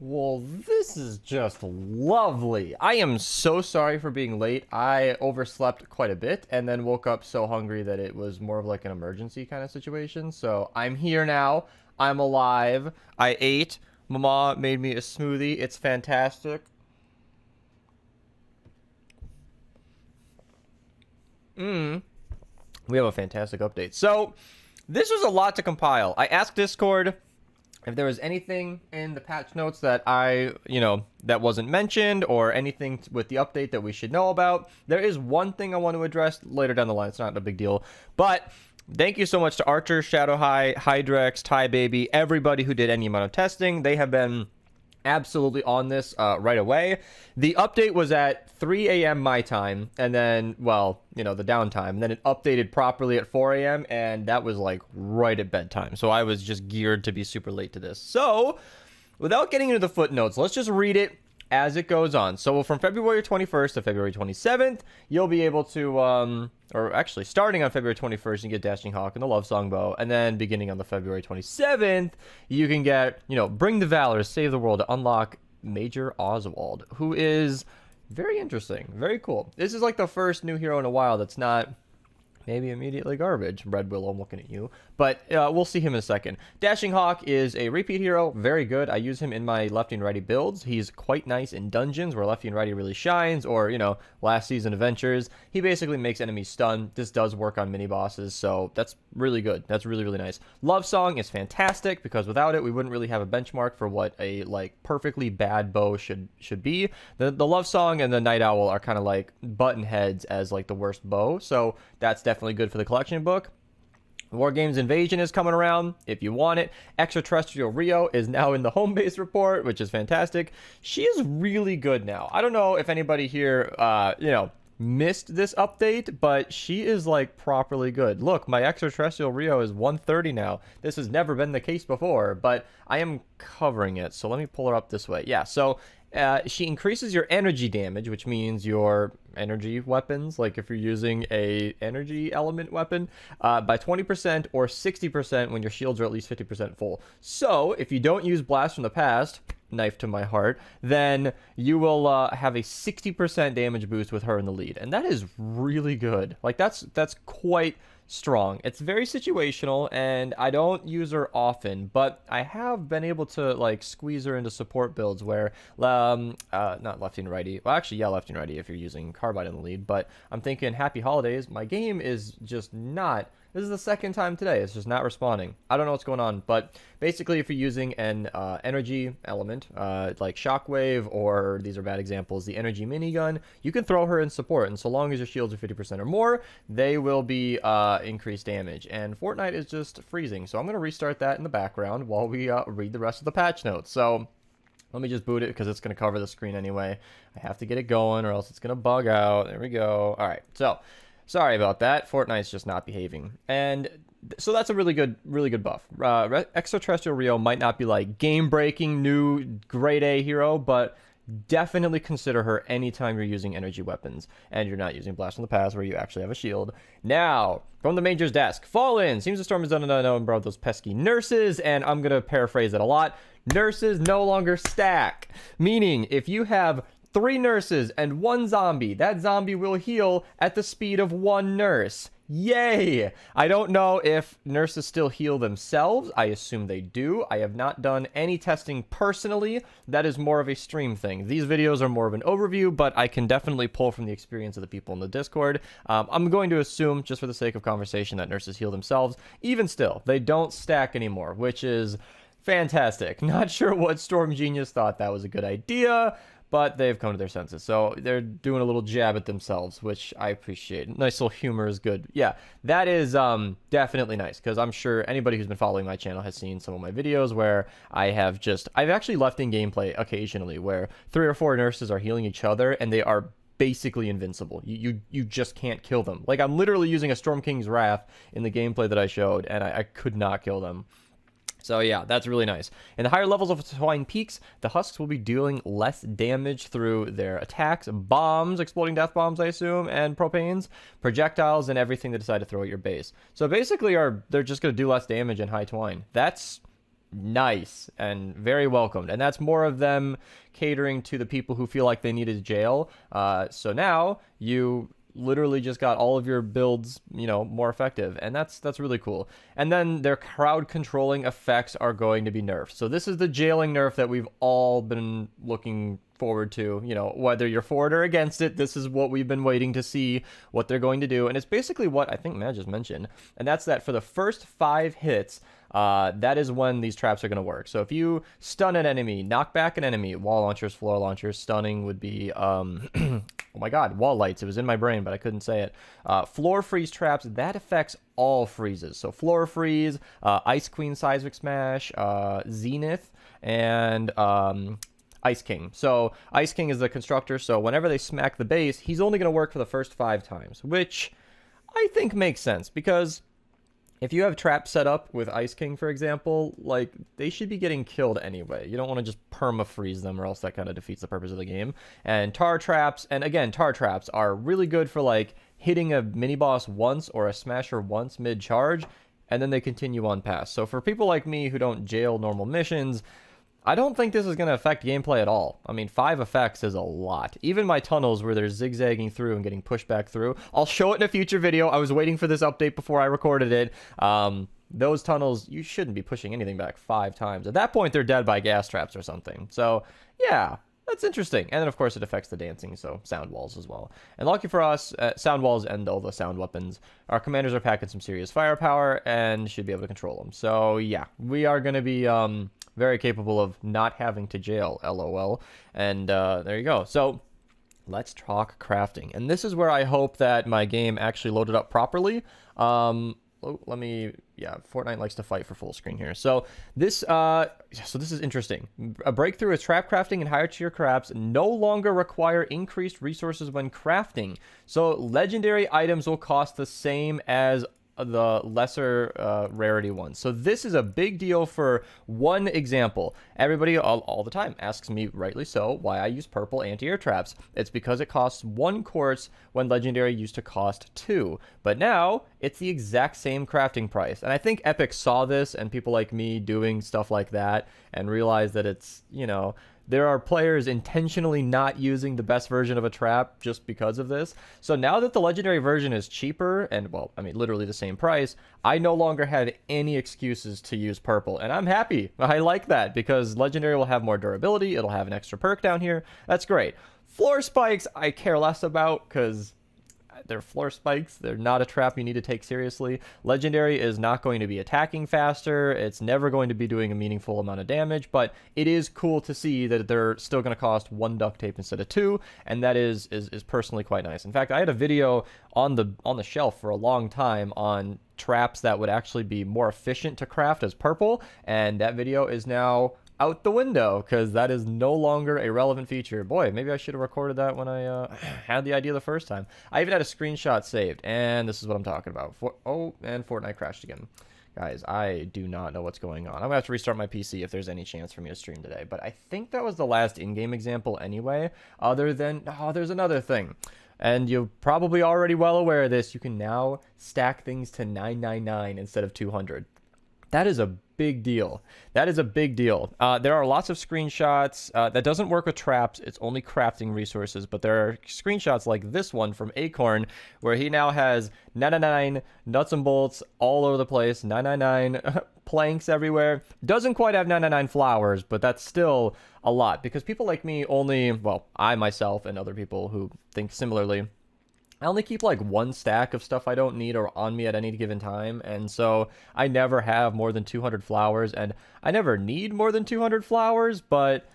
Well, this is just lovely. I am so sorry for being late. I overslept quite a bit and then woke up so hungry that it was more of like an emergency kind of situation. So I'm here now. I'm alive. I ate. Mama made me a smoothie. It's fantastic. We have a fantastic update. So this was a lot to compile. I asked Discord if there was anything in the patch notes that that wasn't mentioned or anything with the update that we should know about. There is one thing I want to address later down the line. It's not a big deal. But thank you so much to Archer, Shadow High, Hydrex, Ty Baby, everybody who did any amount of testing. They have been absolutely on this right away. The update was at 3 a.m. my time, and then, well, the downtime, and then it updated properly at 4 a.m., and that was like right at bedtime. So I was just geared to be super late to this. So without getting into the footnotes, let's just read it as it goes on. So from February 21st to February 27th, you'll be able to, or actually starting on February 21st, you get Dashing Hawk and the Love Song Bow, and then beginning on the February 27th, you can get, Bring the Valor, Save the World to unlock Major Oswald, who is very interesting, very cool. This is like the first new hero in a while that's not maybe immediately garbage. Red Willow, I'm looking at you. But we'll see him in a second. Dashing Hawk is a repeat hero. Very good. I use him in my lefty and righty builds. He's quite nice in dungeons where lefty and righty really shines, or, last season adventures. He basically makes enemies stun. This does work on mini bosses, so that's really good. That's really, really nice. Love Song is fantastic because without it, we wouldn't really have a benchmark for what a, perfectly bad bow should be. The Love Song and the Night Owl are kind of like button heads as, the worst bow, so that's definitely good for the collection book. War Games Invasion is coming around if you want it. Extraterrestrial Rio is now in the home base report, which is fantastic. She is really good now. I don't know if anybody here, missed this update, but she is properly good. Look, my Extraterrestrial Rio is 130 now. This has never been the case before, but I am covering it. So let me pull her up this way. Yeah, so she increases your energy damage, which means your energy weapons, like if you're using a energy element weapon, by 20% or 60% when your shields are at least 50% full. So if you don't use Blast from the Past, knife to my heart, then you will have a 60% damage boost with her in the lead, and that is really good. That's quite strong. It's very situational, and I don't use her often, but I have been able to squeeze her into support builds where not lefty and righty, well actually yeah, lefty and righty if you're using Carbide in the lead, but I'm thinking Happy Holidays, my game is just not, this is the second time today, it's just not responding. I don't know what's going on, but basically if you're using an energy element, like Shockwave, or these are bad examples, the energy minigun, you can throw her in support, and so long as your shields are 50% or more, they will be increased damage. And Fortnite is just freezing, so I'm going to restart that in the background while we read the rest of the patch notes. So let me just boot it because it's going to cover the screen anyway. I have to get it going or else it's going to bug out. There we go. All right, so sorry about that. Fortnite's just not behaving. And so that's a really good buff. Extraterrestrial Rio might not be game-breaking, new grade A hero, but definitely consider her anytime you're using energy weapons and you're not using Blast from the Past where you actually have a shield. Now, from the Major's desk, Fallen. Seems the storm is done and unknown about those pesky nurses, and I'm going to paraphrase it a lot. Nurses no longer stack, meaning if you have 3 nurses and 1 zombie, that zombie will heal at the speed of 1 nurse. Yay! I don't know if nurses still heal themselves. I assume they do. I have not done any testing personally. That is more of a stream thing. These videos are more of an overview, but I can definitely pull from the experience of the people in the Discord. I'm going to assume, just for the sake of conversation, that nurses heal themselves. Even still, they don't stack anymore, which is fantastic. Not sure what Storm Genius thought that was a good idea, but they've come to their senses. So they're doing a little jab at themselves, which I appreciate. Nice little humor is good. Yeah, that is definitely nice, because I'm sure anybody who's been following my channel has seen some of my videos where I've actually left in gameplay occasionally where 3 or 4 nurses are healing each other and they are basically invincible. You just can't kill them. I'm literally using a Storm King's Wrath in the gameplay that I showed, and I could not kill them. So yeah, that's really nice. In the higher levels of Twine peaks, the Husks will be dealing less damage through their attacks, bombs, exploding death bombs, I assume, and propanes, projectiles, and everything they decide to throw at your base. So basically, they're just going to do less damage in high Twine. That's nice and very welcomed. And that's more of them catering to the people who feel like they needed jail. So now you literally just got all of your builds, more effective, and that's really cool. And then their crowd controlling effects are going to be nerfed. So this is the jailing nerf that we've all been looking forward to. Whether you're for it or against it, this is what we've been waiting to see what they're going to do. And it's basically what I think Matt just mentioned, and that's that for the first 5 hits, that is when these traps are going to work. So if you stun an enemy, knock back an enemy, wall launchers, floor launchers, stunning would be, oh my god, wall lights. It was in my brain, but I couldn't say it. Floor freeze traps, that affects all freezes. So floor freeze, Ice Queen Seismic Smash, Zenith, and Ice King. So Ice King is the constructor, so whenever they smack the base, he's only going to work for the first 5 times, which I think makes sense, because if you have traps set up with Ice King, for example, like, they should be getting killed anyway. You don't want to just perma-freeze them, or else that kind of defeats the purpose of the game. And tar traps, and again, tar traps are really good for, like, hitting a mini-boss once or a smasher once mid-charge, and then they continue on past. So for people like me who don't jail normal missions, I don't think this is going to affect gameplay at all. I mean, 5 effects is a lot. Even my tunnels where they're zigzagging through and getting pushed back through. I'll show it in a future video. I was waiting for this update before I recorded it. Those tunnels, you shouldn't be pushing anything back 5 times. At that point, they're dead by gas traps or something. So, yeah, that's interesting. And then, of course, it affects the dancing, so sound walls as well. And lucky for us, sound walls and all the sound weapons, our commanders are packing some serious firepower and should be able to control them. So, yeah, we are going to be very capable of not having to jail, LOL. And there you go. So let's talk crafting. And this is where I hope that my game actually loaded up properly. Fortnite likes to fight for full screen here. So this is interesting. A breakthrough is trap crafting and higher tier traps no longer require increased resources when crafting. So legendary items will cost the same as the lesser rarity ones. So this is a big deal for one example. Everybody all the time asks me, rightly so, why I use purple anti-air traps. It's because it costs 1 quartz when legendary used to cost 2. But now it's the exact same crafting price. And I think Epic saw this and people like me doing stuff like that and realized that it's, there are players intentionally not using the best version of a trap just because of this. So now that the legendary version is cheaper and, well, I mean, literally the same price, I no longer have any excuses to use purple. And I'm happy. I like that because legendary will have more durability. It'll have an extra perk down here. That's great. Floor spikes, I care less about because they're floor spikes. They're not a trap you need to take seriously. Legendary is not going to be attacking faster. It's never going to be doing a meaningful amount of damage, but it is cool to see that they're still going to cost 1 duct tape instead of 2, and that is personally quite nice. In fact, I had a video on the shelf for a long time on traps that would actually be more efficient to craft as purple, and that video is now out the window because that is no longer a relevant feature. Boy, maybe I should have recorded that when I had the idea the first time. I even had a screenshot saved, and this is what I'm talking about. And Fortnite crashed again. Guys, I do not know what's going on. I'm going to have to restart my PC if there's any chance for me to stream today. But I think that was the last in-game example anyway, other than, there's another thing. And you're probably already well aware of this. You can now stack things to 999 instead of 200. That is a big deal. That is a big deal. There are lots of screenshots. That doesn't work with traps. It's only crafting resources. But there are screenshots like this one from Acorn, where he now has 999 nuts and bolts all over the place, 999 planks everywhere. Doesn't quite have 999 flowers, but that's still a lot. Because people like me only, well, I myself and other people who think similarly, I only keep like 1 stack of stuff I don't need or on me at any given time, and so I never have more than 200 flowers, and I never need more than 200 flowers, but,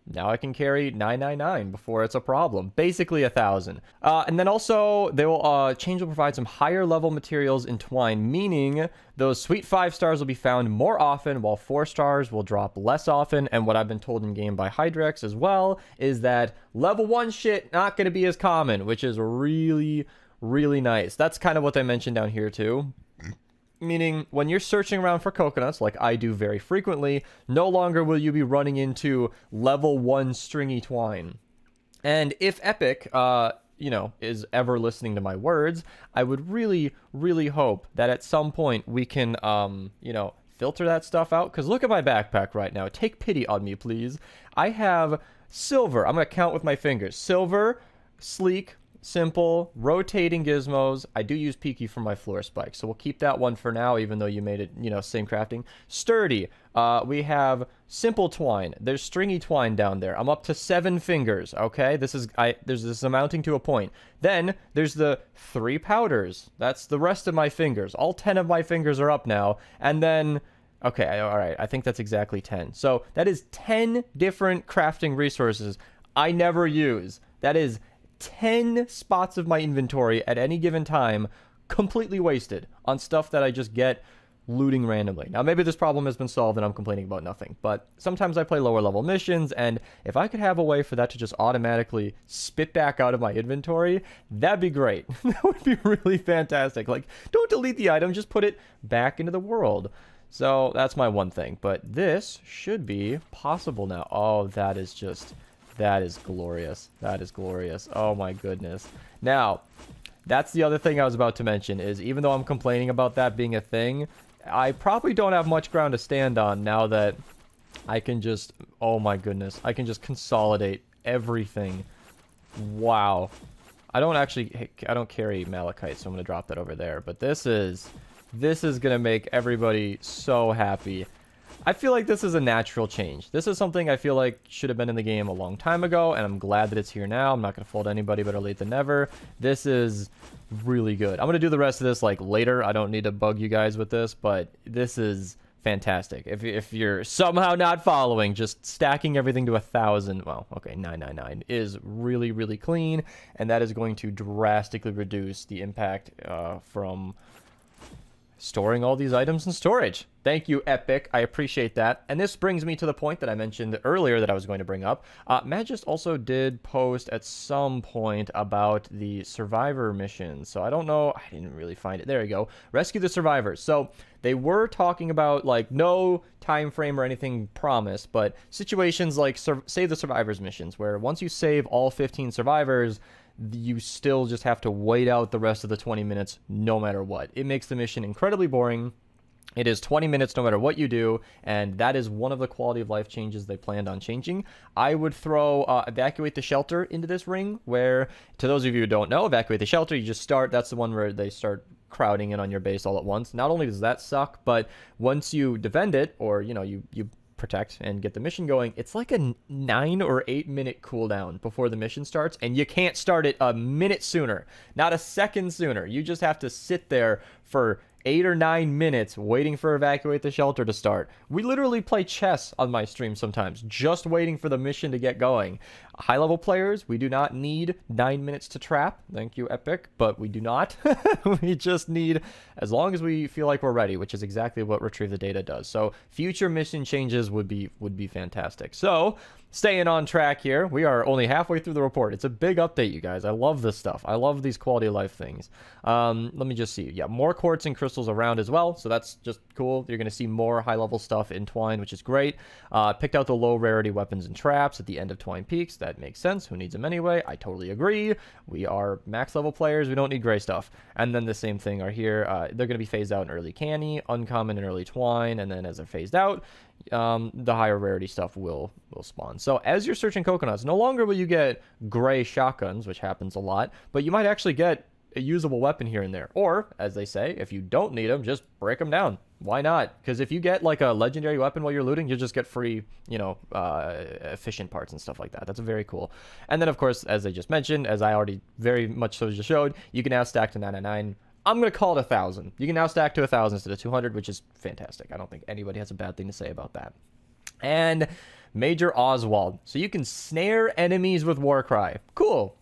now I can carry 999 before it's a problem. Basically 1,000. And then also, they will Change will provide some higher level materials in Twine, meaning those sweet 5 stars will be found more often, while 4 stars will drop less often. And what I've been told in game by Hydrex as well is that level 1 shit not going to be as common, which is really, really nice. That's kind of what they mentioned down here too. Meaning, when you're searching around for coconuts, like I do very frequently, no longer will you be running into level 1 stringy twine. And if Epic, is ever listening to my words, I would really, really hope that at some point we can, filter that stuff out. Because look at my backpack right now. Take pity on me, please. I have silver. I'm going to count with my fingers. Silver, sleek, simple, rotating gizmos. I do use Peaky for my floor spike, so we'll keep that one for now, even though you made it, you know, same crafting. Sturdy. We have simple twine. There's stringy twine down there. I'm up to 7 fingers, okay? This is amounting to a point. Then there's the 3 powders. That's the rest of my fingers. All 10 of my fingers are up now. And then, okay, all right, I think that's exactly 10. So that is 10 different crafting resources I never use. That is 10 spots of my inventory at any given time completely wasted on stuff that I just get looting randomly. Now, maybe this problem has been solved and I'm complaining about nothing, but sometimes I play lower level missions, and if I could have a way for that to just automatically spit back out of my inventory, that'd be great. That would be really fantastic. Like, don't delete the item, just put it back into the world. So that's my one thing, but this should be possible now. Oh, that is glorious. That is glorious. Oh my goodness. Now, that's the other thing I was about to mention, is even though I'm complaining about that being a thing, I probably don't have much ground to stand on now that I can just, oh my goodness, I can just consolidate everything. Wow. I don't carry malachite, so I'm going to drop that over there, but this is going to make everybody so happy. I feel like this is a natural change. This is something I feel like should have been in the game a long time ago, and I'm glad that it's here now. I'm not going to fold anybody, better late than never. This is really good. I'm going to do the rest of this like later. I don't need to bug you guys with this, but this is fantastic. If you're somehow not following, just stacking everything to 1,000, well, okay, 999 is really, really clean, and that is going to drastically reduce the impact from storing all these items in storage. Thank you, Epic. I appreciate that. And this brings me to the point that I mentioned earlier that I was going to bring up. Magist also did post at some point about the survivor mission. So I don't know. I didn't really find it. There you go. Rescue the survivors. So they were talking about like no time frame or anything promised, but situations like save the survivors missions, where once you save all 15 survivors, you still just have to wait out the rest of the 20 minutes no matter what. It makes the mission incredibly boring. It is 20 minutes no matter what you do, and that is one of the quality of life changes they planned on changing. I would throw Evacuate the Shelter into this ring, where, to those of you who don't know, Evacuate the Shelter, you just start, that's the one where they start crowding in on your base all at once. Not only does that suck, but once you defend it, or, you know, you protect and get the mission going, it's like a 9 or 8 minute cooldown before the mission starts, and you can't start it a minute sooner, not a second sooner. You just have to sit there for 8 or 9 minutes waiting for Evacuate the Shelter to start. We literally play chess on my stream sometimes, just waiting for the mission to get going. High level players, we do not need 9 minutes to trap. Thank you, Epic, but we do not. We just need, as long as we feel like we're ready, which is exactly what Retrieve the Data does. So future mission changes would be fantastic. So staying on track here, we are only halfway through the report. It's a big update, you guys. I love this stuff. I love these quality of life things. Let me just see. Yeah, more quartz and crystals around as well, so that's just cool. You're going to see more high-level stuff in Twine, which is great. Picked out the low-rarity weapons and traps at the end of Twine Peaks. That makes sense. Who needs them anyway? I totally agree. We are max-level players. We don't need gray stuff. And then the same thing are here. They're going to be phased out in early Canny, uncommon in early Twine, and then as they're phased out, the higher rarity stuff will spawn. So as you're searching coconuts, no longer will you get gray shotguns, which happens a lot, but you might actually get a usable weapon here and there. Or, as they say, if you don't need them, just break them down. Why not? Because if you get like a legendary weapon while you're looting, you'll just get free, you know, efficient parts and stuff like that. That's very cool. And then, of course, as I just mentioned, as I already very much so just showed, you can now stack to 999. I'm going to call it 1,000. You can now stack to 1,000 instead of 200, which is fantastic. I don't think anybody has a bad thing to say about that. And Major Oswald. So you can snare enemies with Warcry. Cool.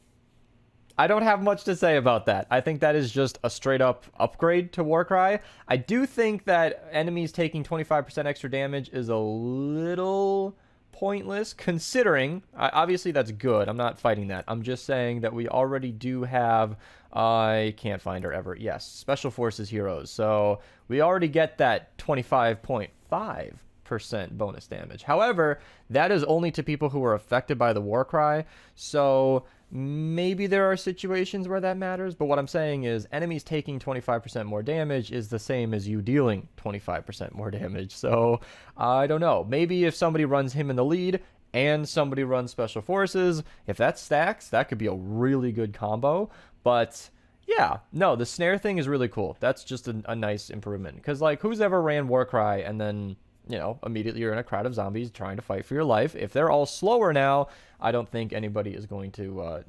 I don't have much to say about that. I think that is just a straight up upgrade to Warcry. I do think that enemies taking 25% extra damage is a little pointless, considering, obviously that's good. I'm not fighting that. I'm just saying that we already do have, I can't find her ever. Yes, Special Forces heroes. So we already get that 25.5% bonus damage. However, that is only to people who are affected by the Warcry. So Maybe there are situations where that matters, but what I'm saying is enemies taking 25% more damage is the same as you dealing 25% more damage. So I don't know. Maybe if somebody runs him in the lead and somebody runs special forces, if that stacks, that could be a really good combo. But yeah, no, the snare thing is really cool. That's just a nice improvement. Because, like, who's ever ran Warcry and then, you know, immediately you're in a crowd of zombies trying to fight for your life? If they're all slower now, I don't think anybody is going to,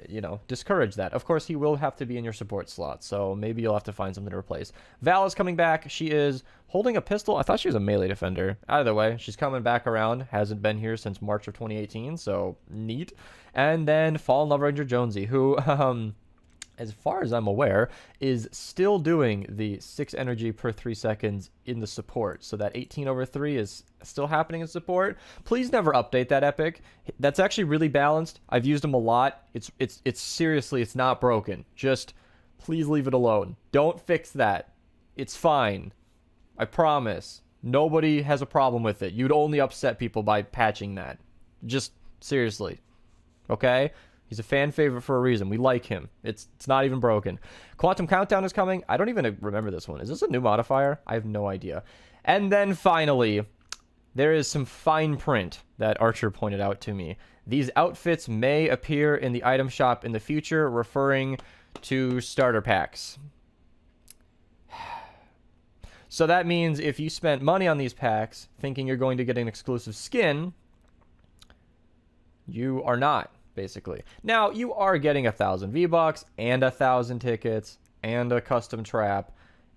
you know, discourage that. Of course, he will have to be in your support slot, so maybe you'll have to find something to replace. Val is coming back. She is holding a pistol. I thought she was a melee defender. Either way, she's coming back around. Hasn't been here since March of 2018, so neat. And then Fallen Love Ranger Jonesy, who, as far as I'm aware, is still doing the 6 energy per 3 seconds in the support. So that 18/3 is still happening in support. Please never update that epic. That's actually really balanced. I've used them a lot. It's seriously, it's not broken. Just please leave it alone. Don't fix that. It's fine. I promise. Nobody has a problem with it. You'd only upset people by patching that. Just seriously. Okay? He's a fan favorite for a reason. We like him. It's not even broken. Quantum Countdown is coming. I don't even remember this one. Is this a new modifier? I have no idea. And then finally, there is some fine print that Archer pointed out to me. These outfits may appear in the item shop in the future, referring to starter packs. So that means if you spent money on these packs thinking you're going to get an exclusive skin, you are not. Basically. Now, you are getting 1,000 V-Bucks and 1,000 tickets and a custom trap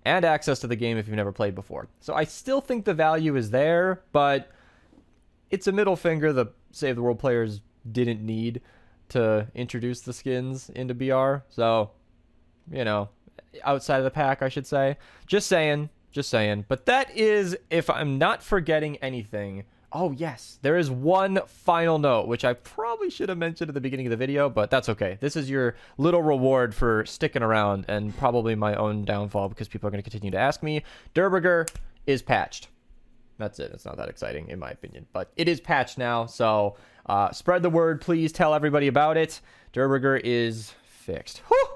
and access to the game if you've never played before. So I still think the value is there, but it's a middle finger the Save the World players didn't need to introduce the skins into BR. So, you know, outside of the pack, I should say. Just saying. But that is, if I'm not forgetting anything... Oh, yes. There is one final note, which I probably should have mentioned at the beginning of the video, but that's okay. This is your little reward for sticking around, and probably my own downfall because people are going to continue to ask me. Durburger is patched. That's it. It's not that exciting, in my opinion, but it is patched now, so spread the word. Please tell everybody about it. Durburger is fixed. Whew!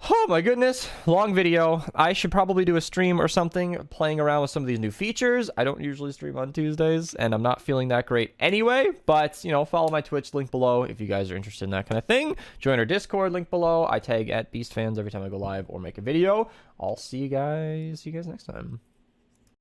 Oh my goodness, long video. I should probably do a stream or something playing around with some of these new features. I don't usually stream on Tuesdays, and I'm not feeling that great anyway, but, you know, follow my Twitch link below if you guys are interested in that kind of thing. Join our Discord link below. I tag @BeastFans every time I go live or make a video. I'll see you guys next time.